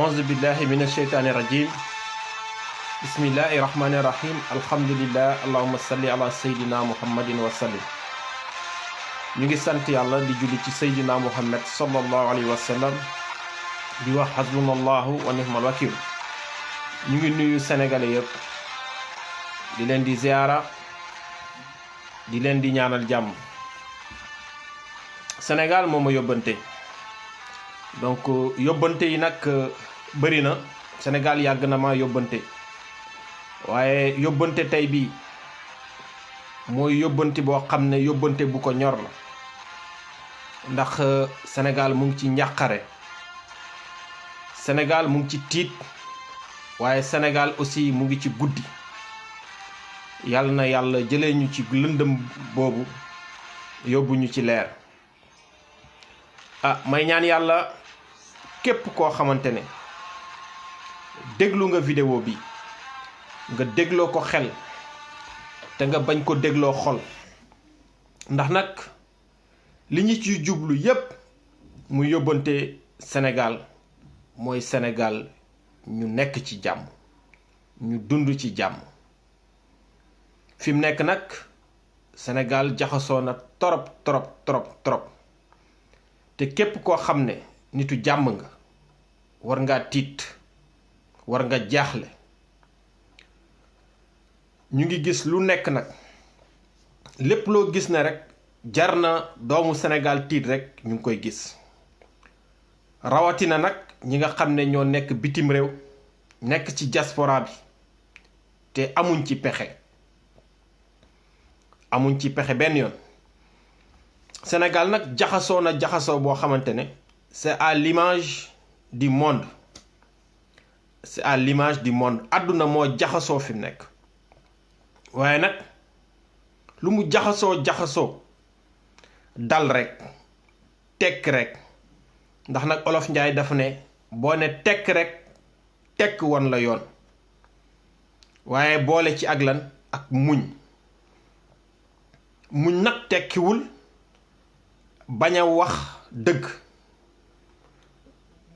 أعوذ بالله من الشيطان الرجيم بسم الله الرحمن الرحيم الحمد لله اللهم صل على سيدنا محمد وسلم ñu ngi sant yàlla di julli ci Seydina Muhammad sallallahu alayhi wa sallam di wax hasbunallahu wa ni'mal wakil ñu ngi nuyu sénégalais yëpp di leen di ziara di leen di ñaanal jàmm. Sénégal moo ma yóbbante donc yóbbante yi nag bëri na. Sénégal yàgg na ma yóbbante waaye yóbbante tey bii mooy yóbbante boo xam ne yóbbante bu ko ñor la ndax Sénégal mu ngi ci njàqare, Sénégal mu ngi ci tiit, waaye Sénégal aussi mu ngi ci guddi. yàlla na yàlla jëlee ñu ci lëndëm boobu yóbbu ñu ci leer. may ñaan yàlla képp koo xamante ne déglu nga vidéo bi nga dégloo ko xel te nga bañ ko dégloo xol, ndax nag li ñu ci jublu yépp mu yóbbante Sénégal mooy Sénégal ñu nekk ci jàmm, ñu dund ci jàmm. fi mu nekk nag Sénégal jaxasoo na torop torop te képp koo xam ne nitu jàmm nga war ngaa tiit, war nga jaaxle. ñu ngi gis lu nekk nag, lépp loo gis ne rek jar na doomu Sénégal tiit rek ñu ngi koy gis. rawatina nag ñi nga xam ne ñoo nekk bitim réew, nekk ci diaspora bi te amuñ ci pexe. amuñ ci pexe benn yoon. Sénégal nag jaxasoo na jaxasoo boo xamante ne c'est à l'image du monde. c'est à l'image du monde. àdduna moo jaxasoo fi mu nekk. waaye nag lu mu jaxasoo dal rek, tekk rek, ndax nag olof njaay dafa ne boo ne tekk rek tekk woon la yoon, waaye boole ci ak lan ak muñ. muñ nag tekkiwul bañ a wax dëgg,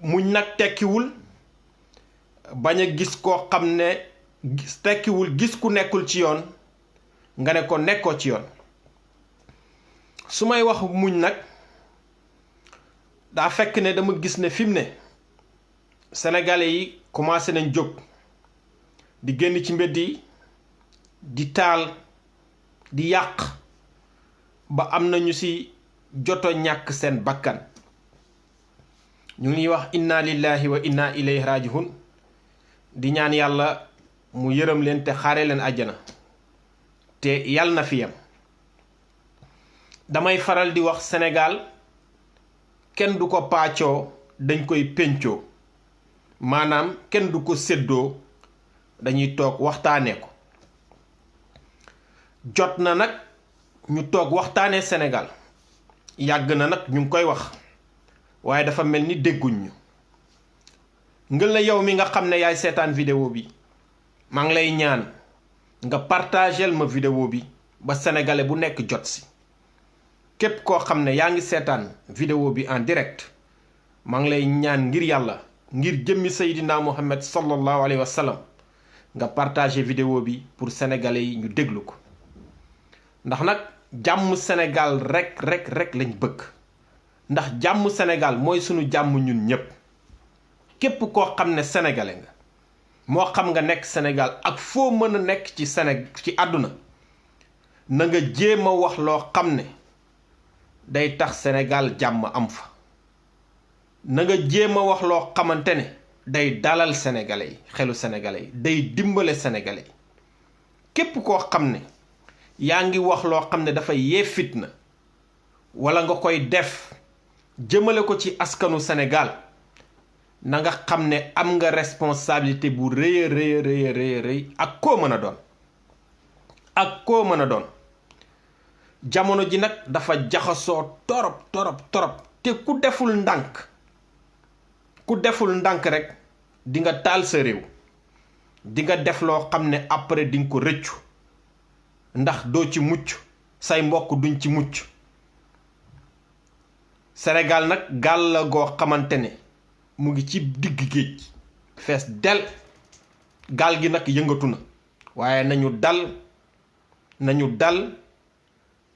muñ nag tekkiwul bañ a gis koo xam ne tekkiwul gis ku nekkul ci yoon nga ne ko nekkoo ci yoon. su may wax muñ nag daa fekk ne dama gis ne fi mu ne sénégalais yi commencé nañ jóg di génn ci mbedd yi di taal, di yàq, ba am na ñu ci joto ñàkk seen bakkan. ñu ngi wax inna lillahi wa inna ilayhi rajihun, di ñaan yàlla mu yërëm leen te xaare leen àjjana te yàlla na fi yam. damay faral di wax Sénégal kenn du ko paccoo, dañ koy pencoo. maanaam kenn du ko séddoo, dañuy toog waxtaanee ko. jot na nag ñu toog waxtaanee Sénégal. yàgg na nag ñu ngi koy wax waaye dafa mel ni dégguñ ñu. ngën la yow mi nga xam ne yaay seetaan vidéo bi, maa ngi lay ñaan nga partagel ma vidéo bi ba sénégalais bu nekk jot si. képp koo xam ne yaa ngi seetaan vidéo bi en direct, maa ngi lay ñaan ngir yàlla, ngir jëmmi Seydina Muhammad sallallahu alayhi wa sallam, nga partager vidéo bi pour sénégalais yi ñu déglu ko. ndax nag jàmm Sénégal rek lañ bëgg. ndax jàmm Sénégal mooy sunu jàmm ñun ñépp. képp koo xam ne sénégalais nga, moo xam nga nekk Sénégal ak foo mën a nekk ci ci àdduna, na nga jéem a wax loo xam ne day tax Sénégal jàmm am fa. na nga jéem a wax loo xamante ne day dalal sénégalais yi, xelu sénégalais yi, day dimbale sénégalais yi. képp koo xam ne yaa ngi wax loo xam ne dafay yee fitna walla nga koy def jëmale ko ci askanu Sénégal, na nga xam ne am nga responsabilité bu rëy ak koo mën a doon. ak koo mën a doon. jamono ji nag dafa jaxasoo torop te ku deful ndànk rek di nga taal sa réew, di nga def loo xam ne après di nga ko rëccu, ndax doo ci mucc, say mbokk duñ ci mucc. Sénégal nag gaal la goo xamante ne mu ngi ci digg géej, fees del gaal gi nag yëngatu na waaye nañu dal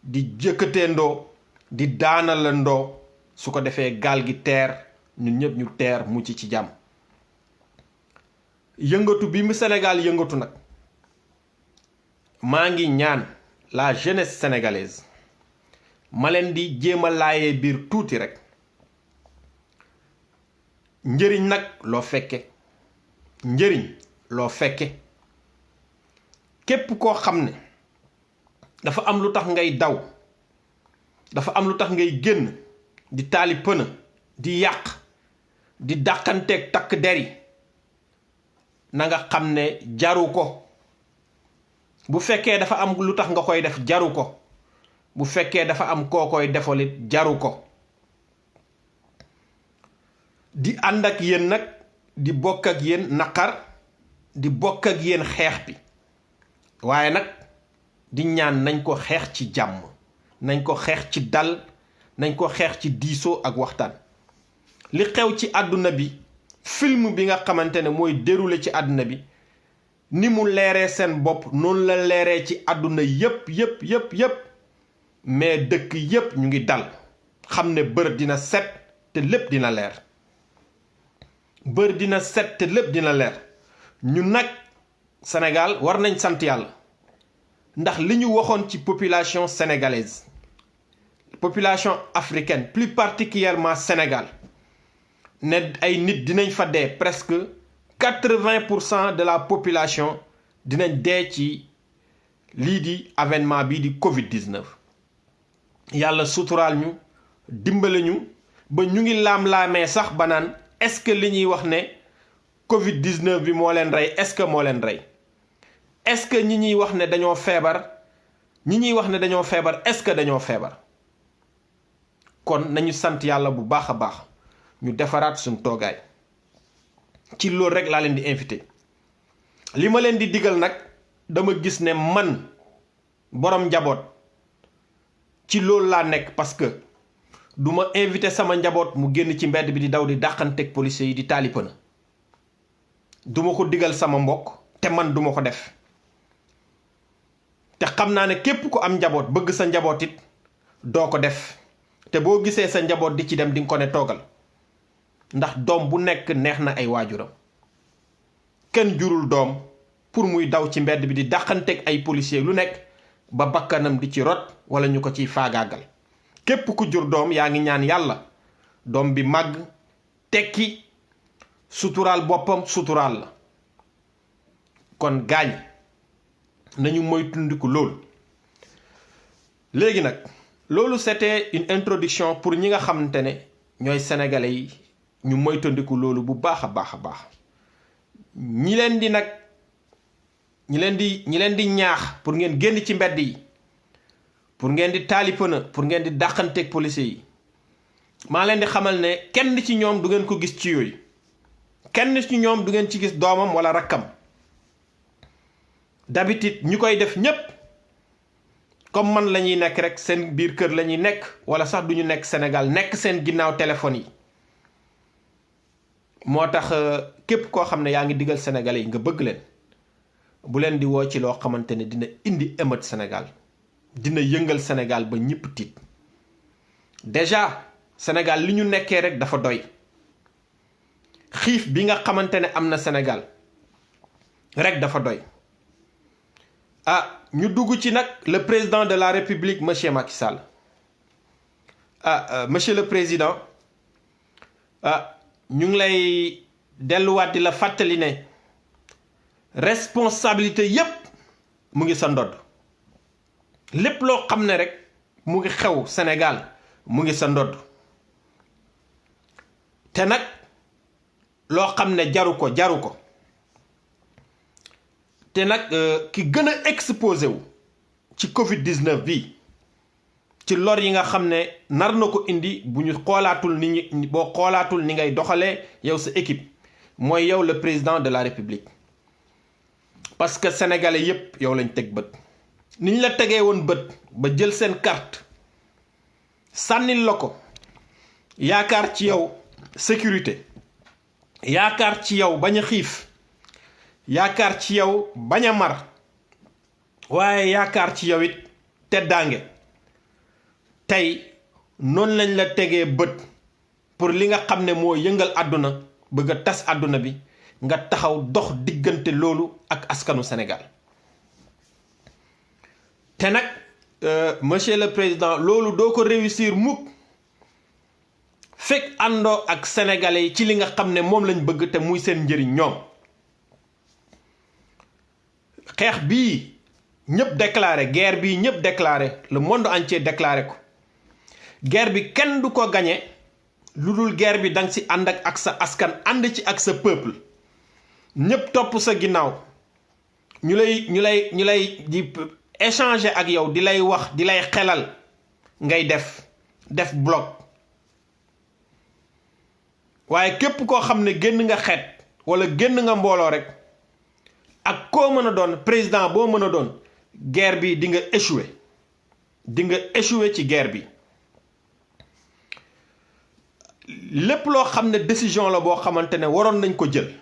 di jëkkateendoo di daanalandoo su ko defee gaal gi teer ñun ñëpp ñu teer mucc ci jàmm. yëngatu bi mu Sénégal yëngatu nag maa ngi ñaan la jeunesse sénégalaise ma leen di jéem a laayee biir tuuti rek. njëriñ nag loo fekke képp koo xam ne dafa am lu tax ngay daw dafa am lu tax ngay génn di taali pëna di yàq di dàqanteeg takk deri na nga xam ne jaru ko. bu fekkee dafa am lu tax nga koy def jaru ko. bu fekkee dafa am koo koy defalit jaru ko. di ànd ak yéen nag di bokk ak yéen naqar di bokk ak yéen xeex bi waaye nag di ñaan nañ ko xeex ci jàmm nañ ko xeex ci dal nañ ko xeex ci diisoo ak waxtaan. li xew ci àdduna bi film bi nga xamante ne mooy déroulé ci àdduna bi ni mu leeree seen bopp noonu la leeree ci àdduna yépp mais dëkk yépp ñu ngi dal xam ne bër dina set te lépp dina leer. bër dina set te lépp dina leer ñun nag Sénégal war nañ sant yàlla ndax li ñu waxoon ci population sénégalaise population africaine plus particulièrement Sénégal ne ay nit dinañ fa dee presque 80% de la population dinañ dee ci lii di avènement bii di Covid-19 yàlla suturaal ñu dimbale ñu ba ñu ngi laam-laamee sax ba naan est-ce que li ñuy wax ne Covid-19 bi moo leen rey est-ce que moo leen rey est-ce que ñi ñuy wax ne dañoo feebar est-ce que dañoo feebar. kon nañu sant yàlla bu baax a baax ñu defaraat suñu toogaay ci loolu rek laa leen di invité. li ma leen di digal nag dama gis ne man borom njaboot ci loolu laa nekk parce que du ma invité sama njaboot mu génn ci mbedd bi di daw di dàqanteeg policiers yi di taalipana du ma ko digal sama mbokk te man duma ko def te xam naa ne képp ku am njaboot bëgg sa njaboot it doo ko def te boo gisee sa njaboot di ci dem di nga ko ne toogal ndax doom bu nekk neex na ay waajuram kenn jurul doom pour muy daw ci mbedd bi di dàqanteeg ay policiers lu nekk ba bakkanam di ci rot wala ñu ko ciy faagaagal. képp ku jur doom yaa ngi ñaan yàlla doom bi màgg tekki suturaal boppam suturaal la kon gaañ nañu moytundiku loolu. léegi nag loolu c'était une introduction pour ñi nga xamante ne ñooy sénégalais yi ñu moytandiku loolu bu baax a baax ñi leen di ñaax pour ngeen génn ci mbedd yi pour ngeen di taalipana pour ngeen di dàqanteeg policiers yi maa leen di xamal ne kenn ci ñoom du ngeen ko gis ci yooyu kenn ci ñoom du ngeen ci gis doomam wala rakkam d'habitude ñu koy def ñépp comme man la ñuy nekk rek seen biir kër la ñuy nekk wala sax duñu nekk Sénégal nekk seen ginnaaw téléphone yi moo tax képp koo xam ne yaa ngi digal sénégalais yi nga bëgg leen bu leen di woo ci loo xamante ne dina indi émeute Sénégal dina yëngal Sénégal ba ñëpp tiit déjà Sénégal li ñu nekkee rek dafa doy xiif bi nga xamante ne am na Sénégal rek dafa doy ñu dugg ci nag le président de la République monsieur Macky Sall monsieur le président ñu ngi lay delluwaat di la fàttali ne responsabilité yépp mu ngi sa ndodd lépp loo xam ne rek mu ngi xew Sénégal mu ngi sa ndodd te nag loo xam ne jaru ko te nag ki gën a exposé wu ci Covid-19 bi ci lor yi nga xam ne nar na ko indi bu ñu xoolaatul boo xoolaatul ni ngay doxalee yow sa équipe mooy yow le président de la République parce que sénégalais yépp yow lañ teg bët ni ñu la tegee woon bët ba jël seen carte sànnil la ko yaakaar ci yow sécurité yaakaar ci yow bañ a xiif yaakaar ci yow bañ a mar waaye yaakaar ci yow it teddaange tey noonu lañ la tegee bët pour li nga xam ne moo yëngal àdduna bëgg a tas àdduna bi nga taxaw dox diggante loolu ak askanu Sénégal te nag monsieur le président loolu doo ko réussir mukk fekk àndoo ak sénégalais yi ci li nga xam ne moom lañ bëgg te muy seen njëriñ ñoom xeex bii ñëpp déclaré guerre bii ñëpp déclaré le monde entier déclaré ko guerre bi kenn du ko gañe lu dul guerre bi danga ci ànd ak sa askan ànd ci ak sa peuple ñëpp topp sa ginnaaw ñu lay di échanger ak yow di lay wax di lay xelal ngay def bloc waaye képp koo xam ne génn nga xeet wala génn nga mbooloo rek ak koo mën a doon président boo mën a doon guerre bi di nga échouer ci guerre bi lépp loo xam ne décision la boo xamante ne waroon nañ ko jël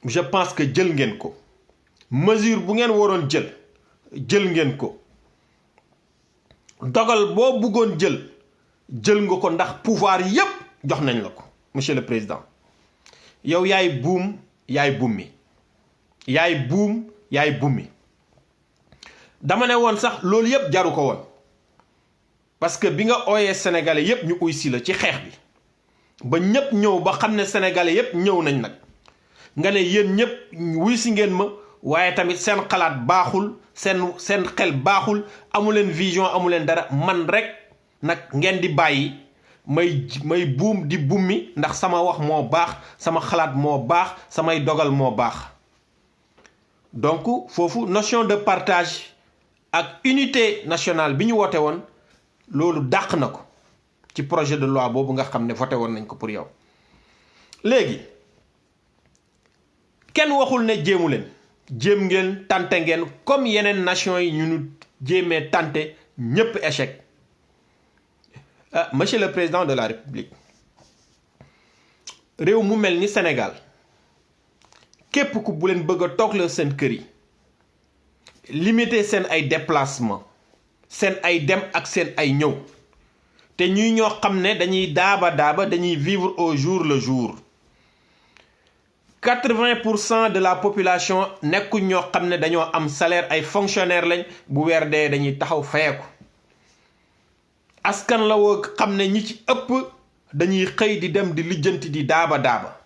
je pense que jël ngeen ko mesure bu ngeen waroon jël ngeen ko dogal boo bëggoon jël nga ko ndax pouvoir yépp jox nañ la ko monsieur le président yow yaay buum yaay bummi dama ne woon sax loolu yépp jaru ko woon parce que bi nga ooyee sénégalais yépp ñu uy si la ci xeex bi ba ñépp ñëw ba xam ne sénégalais yépp ñëw nañ nag nga ne yéen ñépp wuy si ngeen ma waaye tamit seen xalaat baaxul seen xel baaxul amuleen vision amuleen dara man rek nag ngeen di bàyyi may buum di bummi ndax sama wax moo baax sama xalaat moo baax samay dogal moo baax donc foofu notion de partage ak unité nationale bi ñu woote woon loolu dàq na ko ci projet de loi boobu nga xam ne voté woon nañ ko pour yow léegi kenn waxul ne jéem ngeen tante ngeen comme yeneen nation yi ñu jéemee tante ñépp échec monsieur le président de la république réew mu mel ni Sénégal képp ku bu leen bëgg a toogloo seen kër yi limiter seen ay déplacement seen ay dem ak seen ay ñëw te ñuy ñoo xam ne dañuy daaba dañuy vivre au jour le jour 80% de la population nekkuñ ñoo xam ne dañoo am salaire ay fonctionnaire lañ bu weer dee dañuy taxaw fayeku askan la woo xam ne ñi ci ëpp dañuy xëy di dem di lijjanti di daaba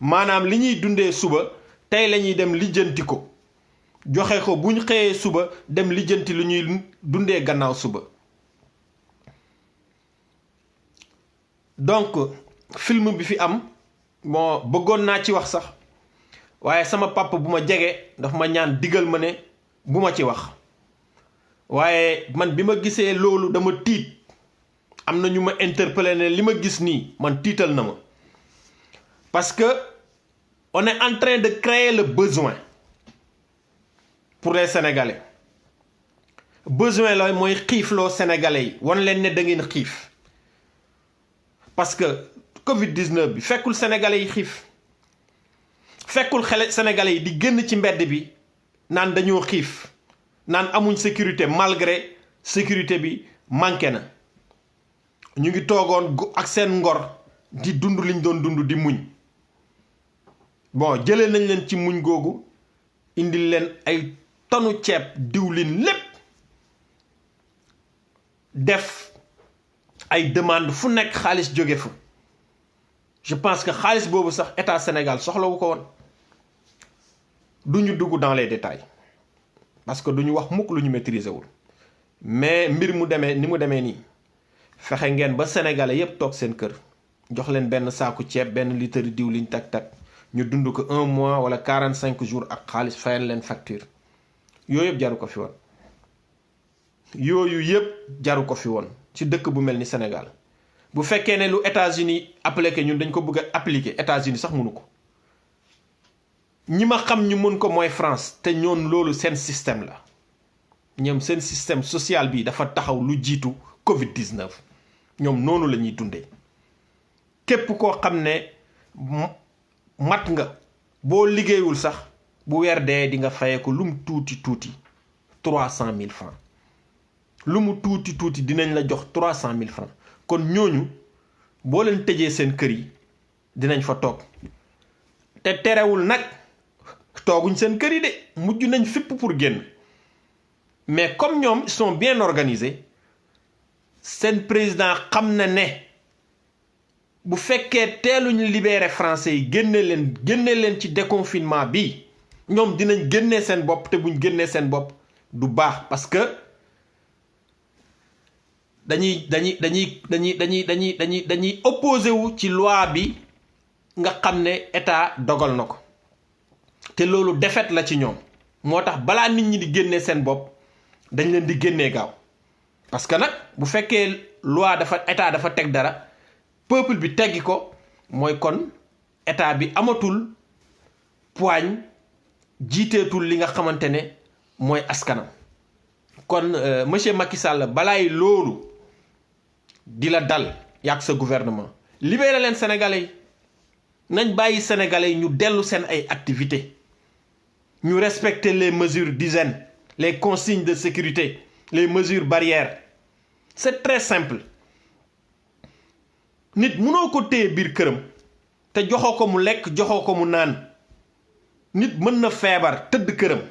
maanaam li ñuy dundee suba tey la ñuy dem lijjanti ko joxe ko buñ xëyee suba dem lijjanti lu ñuy dundee gannaaw suba donc film bi fi am bon bëggoon naa ci wax sax waaye sama papa bu ma jege dafa ma ñaan digal ma ne bu ma ci wax waaye man bi ma gisee loolu dama tiit am na ñu ma interpellé ne li ma gis nii man tiital na ma parce que on est en train de créer le besoin pour les Sénégalais besoin la mooy xiifloo Sénégalais yi wan leen ne da ngeen xiif parce que Covid-19 bi fekkul Sénégalais yi xiif fekkul xale Sénégalais yi di génn ci mbedd bi naan dañoo xiif naan amuñ sécurité malgré sécurité bi manqué na ñu ngi toogoon ak seen ngor di dund liñ doon dund di muñ bon jëlee nañ leen ci muñ googu indil leen ay tonu ceeb diwlin lépp def ay demande fu nekk xaalis jóge fa je pense que xaalis boobu sax état Sénégal soxlawu ko woon duñu dugg dans les détails parce que duñu wax mukk lu ñu maîtriser wul mais mbir mu demee ni mu demee nii fexe ngeen ba sénégalais yépp toog seen kër jox leen benn saaku ceeb benn litre diwlin tak ñu dund ko 1 mois wala 45 jours ak xaalis fayal leen facture yooyu yëpp jaru ko fi woon yooyu yëpp jaru ko fi woon ci dëkk bu mel ni Sénégal bu fekkee ne lu États-Unis appliqué ñun dañ ko bëgg a appliquer États-Unis sax mënu ko ñi ma xam ñu mën ko mooy France te ñoon loolu seen système la ñoom seen système social bi dafa taxaw lu jiitu Covid-19 ñoom noonu la ñuy dundee képp koo xam ne mat nga boo liggéeyul sax bu weer dee di nga fayee ko lu mu tuuti 300 000 francs lu mu tuuti dinañ la jox 300 000 francs kon ñooñu boo leen tëjee seen kër yi dinañ fa toog te terewul nag tooguñ seen kër yi de mujj nañ fipp pour génn mais comme ñoom ils sont bien organisés seen président xam na ne bu fekkee teeluñ libérer français yi génne leen ci déconfinement bi ñoom dinañ génnee seen bopp te buñ génnee seen bopp du baax parce que dañuy opposé wu ci loi bi nga xam ne état dogal na ko te loolu défaite la ci ñoom moo tax balaa nit ñi di génnee seen bopp dañ leen di génnee gaaw parce que nag bu fekkee loi état dafa teg dara peuple bi teggi ko mooy kon état bi amatul poigne jiiteetul li nga xamante ne mooy askanam kon monsieur Macky Sall balaay loolu di la dal yàq sa gouvernement libéré leen sénégalais yi nañ bàyyi sénégalais yi ñu dellu seen ay activités ñu respecter les mesures d'hygiène les consignes de sécurité les mesures barrières c'est très simple nit mënoo ko téye biir këram te joxoo ko mu lekk joxoo ko mu naan nit mën na feebar tëdd këram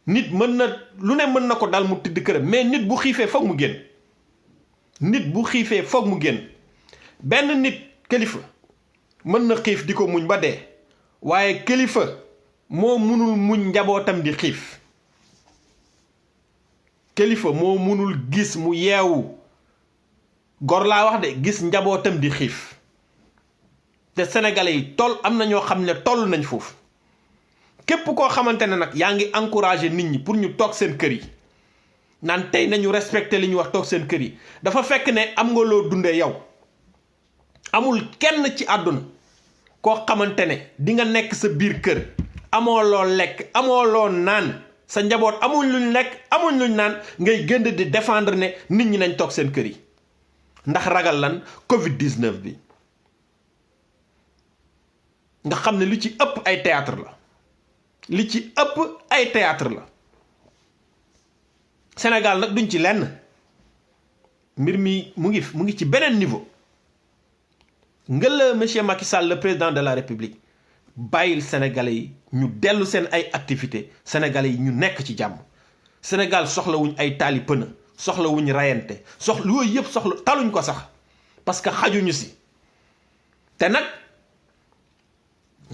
nit mën na lu ne mën na ko dal mu tëdd këram mais nit bu xiifee foog mu génn nit bu xiifee foog mu génn benn nit kilifa mën na xiif di ko muñ ba dee waaye kilifa moo munul muñ njabootam di xiif kilifa moo munul gis mu yeewu gor laa wax de gis njabootam di xiif te sénégalais yi am na ñoo xam ne toll nañ foofu képp koo xamante ne nag yaa ngi encouragé nit ñi pour ñu toog seen kër yi naan tey nañu respecté li ñu wax toog seen kër yi dafa fekk ne am nga loo dundee yow amul kenn ci àdduna koo xamante ne di nga nekk sa biir kër amoo loo lekk amoo loo naan sa njaboot amuñ luñ lekk amuñ luñ naan ngay gënd di défendre ne nit ñi nañ toog seen kër yi ndax ragal lan Covid-19 bi nga xam ne li ci ëpp ay théâtre la li ci ëpp ay théâtre la Sénégal nag duñ ci lenn mbir mi mu ngi ci beneen niveau nga la monsieur Macky Sall le président de la République bàyyil sénégalais yi ñu dellu seen ay activités sénégalais yi ñu nekk ci jàmm Sénégal soxlawuñ ay taali pëna soxlawuñ rayante yooyu yëpp taluñ ko sax parce que xajuñu si te nag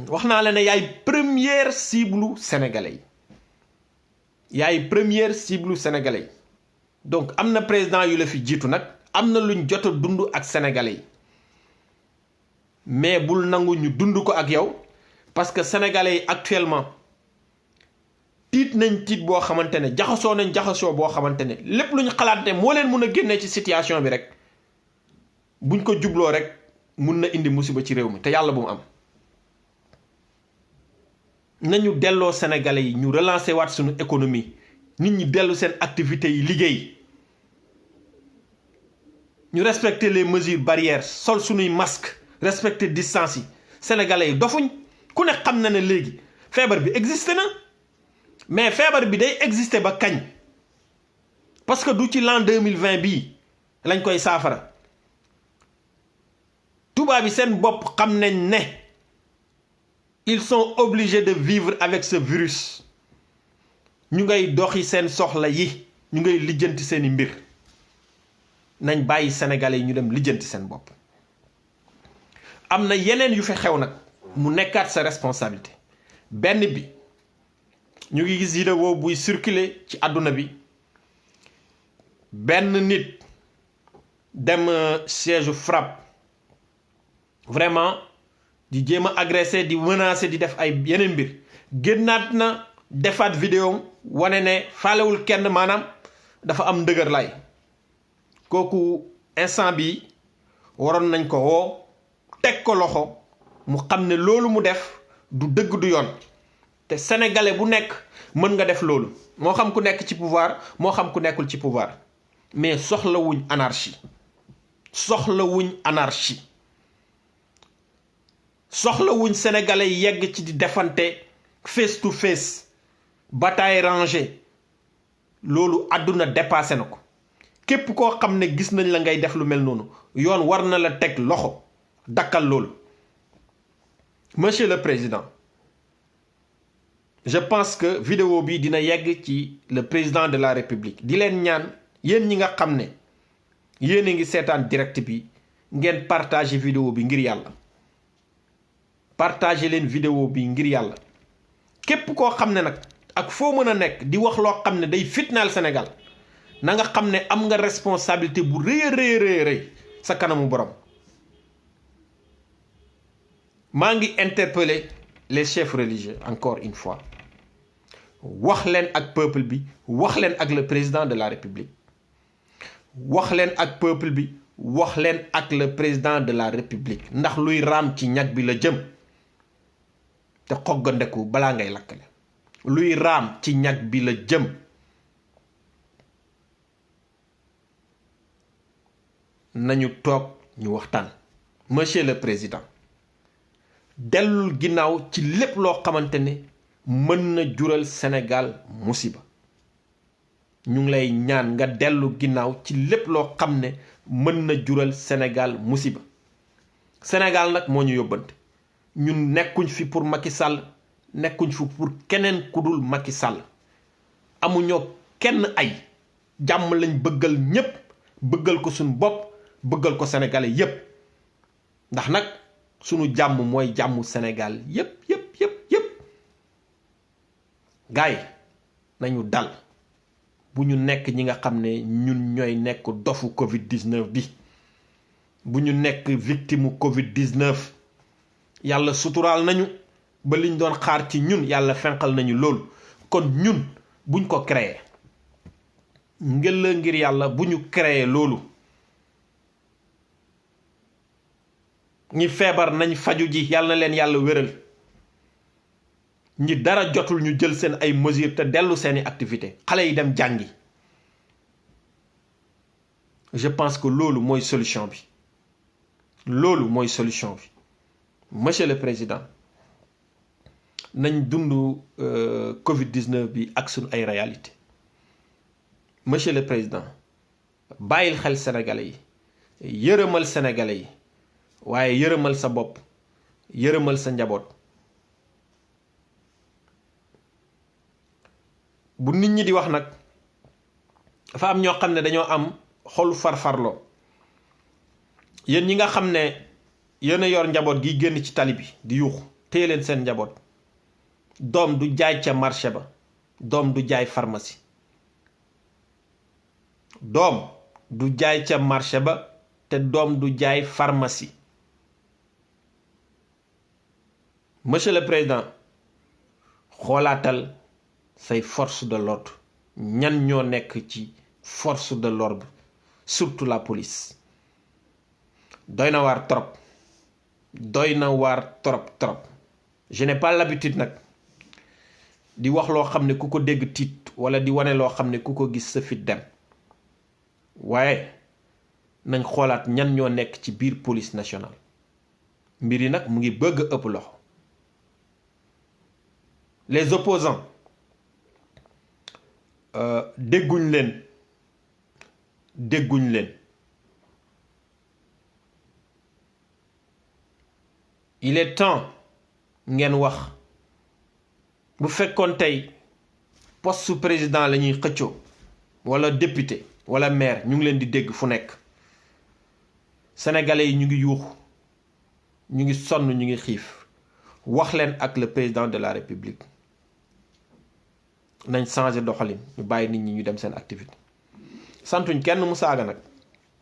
wax naa la ne yaay première cible sénégalais yi donc am na président yu la fi jiitu nag am na luñ jot a dund ak sénégalais yi mais bul nangu ñu dund ko ak yow parce que sénégalais yi actuellement tiit nañ tiit boo xamante ne jaxasoo boo xamante ne lépp lu ñu xalaat ne moo leen mun a génnee ci situation bi rek buñ ko jubloo rek mun na indi musiba ci réew mi te yàlla bu mu am nañu delloo sénégalais yi ñu relancer waat suñu économie nit ñi dellu seen activités yi liggéey ñu respecter les mesures barrières sol suñuy masque respecter distance yi sénégalais yi dofuñ ku ne xam na ne léegi feebar bi existé na mais feebar bi day existé ba kañ parce que du ci l'an 2020 bii lañ koy saafara tubaab bi seen bopp xam nañ ne ils sont obligés de vivre avec ce virus ñu ngay doxi seen soxla yi ñu ngay lijjanti seeni mbir nañ bàyyi sénégalais yi ñu dem lijjanti seen bopp am na yeneen yu fi xew nag mu nekkaat sa responsabilité benn bi ñu ngi gis vidéo buy circuler ci àdduna bi benn nit dem siège FRAPP vraiment di jéem a agressé di menacer di def ay yeneen mbir génnaat na defaat vidéo wane ne faalewul kenn maanaam dafa am ndëgër lay kooku instant bi waroon nañ ko woo teg ko loxo mu xam ne loolu mu def du dëgg du yoon te sénégalais bu nekk mën nga def loolu moo xam ku nekk ci pouvoir moo xam ku nekkul ci pouvoir mais soxlawuñ anarchie soxlawuñ sénégalais yegg ci di defante face to face bataille rangée loolu àdduna dépassé na ko képp koo xam ne gis nañ la ngay def lu mel noonu yoon war na la teg loxo dakkal loolu. Monsieur le Président, je pense que vidéo bi dina yegg ci le président de la République di leen ñaan yéen ñi nga xam ne yéen a ngi seetaan direct bi ngeen partager vidéo bi ngir yàlla partager leen vidéo bi ngir yàlla képp koo xam ne nag ak foo mën a nekk di wax loo xam ne day fitnaal Sénégal na nga xam ne am nga responsabilité bu rëy sa kanamu borom. maa ngi interpeller les chefs religieux encore une fois wax leen ak peuple bi wax leen ak le président de la République wax leen ak peuple bi wax leen ak le président de la République ndax luy raam ci ñag bi la jëm te xoggandeku balaa ngay lakkale luy raam ci ñag bi la jëm. nañu toog ñu waxtaan. Monsieur le Président, dellul ginnaaw ci lépp loo xamante ne mën na jural Sénégal musiba ñu ngi lay ñaan nga dellu ginnaaw ci lépp loo xam ne mën na jural Sénégal musiba. Sénégal nag moo ñu yóbbante ñun nekkuñ fi pour Macky Sall nekkuñ fi pour keneen ku dul Macky Sall amuñoo kenn ay jàmm lañ bëggal ñépp bëggal ko suñ bopp bëggal ko sénégalais yépp ndax nag sunu jàmm mooy jàmmu Sénégal yépp gaay nañu dal bu ñu nekk ñi nga xam ne ñun ñooy nekk dofu Covid-19 bi bu ñu nekk victime Covid-19 yàlla suturaal nañu ba liñ doon xaar ci ñun yàlla fenqal nañu loolu kon ñun buñ ko créer ngir yàlla bu ñu créer loolu. ñi feebar nañ faju ji yàlla na leen yàlla wéral ñi dara jotul ñu jël seen ay mesures te dellu seeni activité xale yi dem jàngi. je pense que loolu mooy solution bi loolu mooy solution bi. Monsieur le Président, nañ dund Covid-19 bi ak suñu ay réalité. Monsieur le Président, bàyyil xel sénégalais yi yërëmal sénégalais yi waaye yërëmal sa bopp yërëmal sa njaboot. bu nit ñi di wax nag dafa am ñoo xam ne dañoo am xolu farfarloo. yéen ñi nga xam ne yéen a yor njaboot gi génn ci tali bi di yuuxu téye leen seen njaboot. doom du jaay ca marché ba doom du jaay pharmacie. doom du jaay ca marché ba te doom du jaay pharmacie. Monsieur le Président, xoolaatal say force de l'ordre ñan ñoo nekk ci force de l'ordre surtout la police. doy na waar trop doy na waar trop. je n'ai pas l'habitude nag di wax loo xam ne ku ko dégg tiit wala di wane loo xam ne ku ko gis sa fit dem waaye nañ xoolaat ñan ñoo nekk ci biir police nationale. mbir yi nag mu ngi bëgg a ëpp loxo. les opposants dégguñ leen il est temps ngeen wax. bu fekkoon tey poste président la ñuy xëccoo wala député wala maire ñu ngi leen di dégg fu nekk. sénégalais yi ñu ngi yuuxu ñu ngi sonn ñu ngi xiif wax leen ak le président de la république nañ changer doxalin ñu bàyyi nit ñi ñu dem seen activité. santuñ kenn mu saaga nag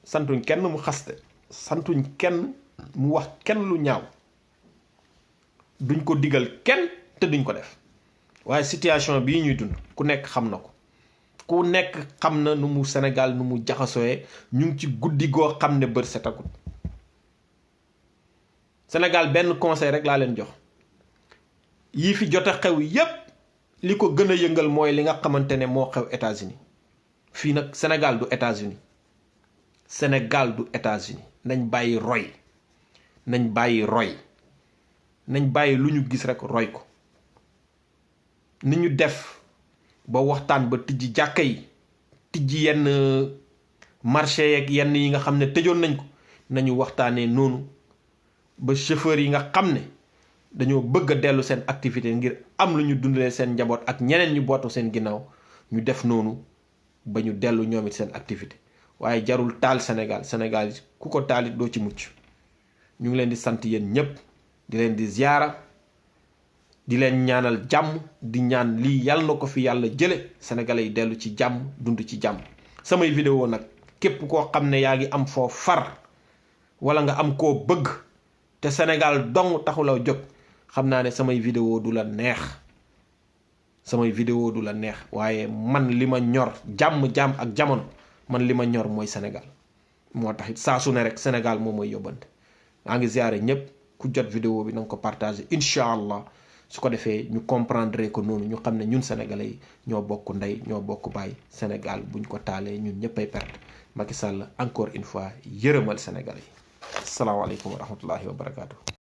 santuñ kenn mu xaste santuñ kenn mu wax kenn lu ñaaw duñ ko digal kenn te duñ ko def waaye situation bii ñuy dund ku nekk xam na ko. ku nekk xam na nu mu Sénégal nu mu jaxasooyee ñu ngi ci guddi goo xam ne bër setagul. Sénégal benn conseil rek laa leen jox yii fi jot a xew yépp li ko gën a yëngal mooy li nga xamante ne moo xew États-Unis fii nag Sénégal du États-Unis nañ bàyyi roy nañ bàyyi lu ñu gis rek roy ko. ni ñu def ba waxtaan ba tijji jàkka yi tijji yenn marché yeeg yenn yi nga xam ne tëjoon nañ ko nañu waxtaanee noonu ba chauffeur yi nga xam ne dañoo bëgg a dellu seen activité ngir am lu ñu dundalee seen njaboot ak ñeneen ñu bootu seen ginnaaw ñu def noonu ba ñu dellu ñoom it seen activité waaye jarul taal Sénégal ku ko taalit doo ci mucc. ñu ngi leen di sant yéen ñëpp di leen di ziyaara di leen ñaanal jàmm di ñaan lii yàlla na ko fi yàlla jële sénégalais yi dellu ci jàmm dund ci jàmm. samay vidéo nag képp koo xam ne yaa ngi am foo far wala nga am koo bëgg te Sénégal dong taxula jóg xam naa ne samay vidéo du la neex waaye man li ma ñor jàmm ak jamono man li ma ñor mooy Sénégal moo tax it saa su ne rek Sénégal moom mooy yóbbante. maa ngi ziare ñëpp ku jot vidéo bi na nga ko partagé incha allah su ko defee ñu comprendre ko noonu ñu xam ne ñun sénégalais yi ñoo bokk ndey ñoo bokk baay Sénégal buñ ko taalee ñun ñëpp ay perte. Macky Sall encore une fois yërëmal sénégalais yi. asalaamaaleykum wa rahmatullahi wa barakaatu.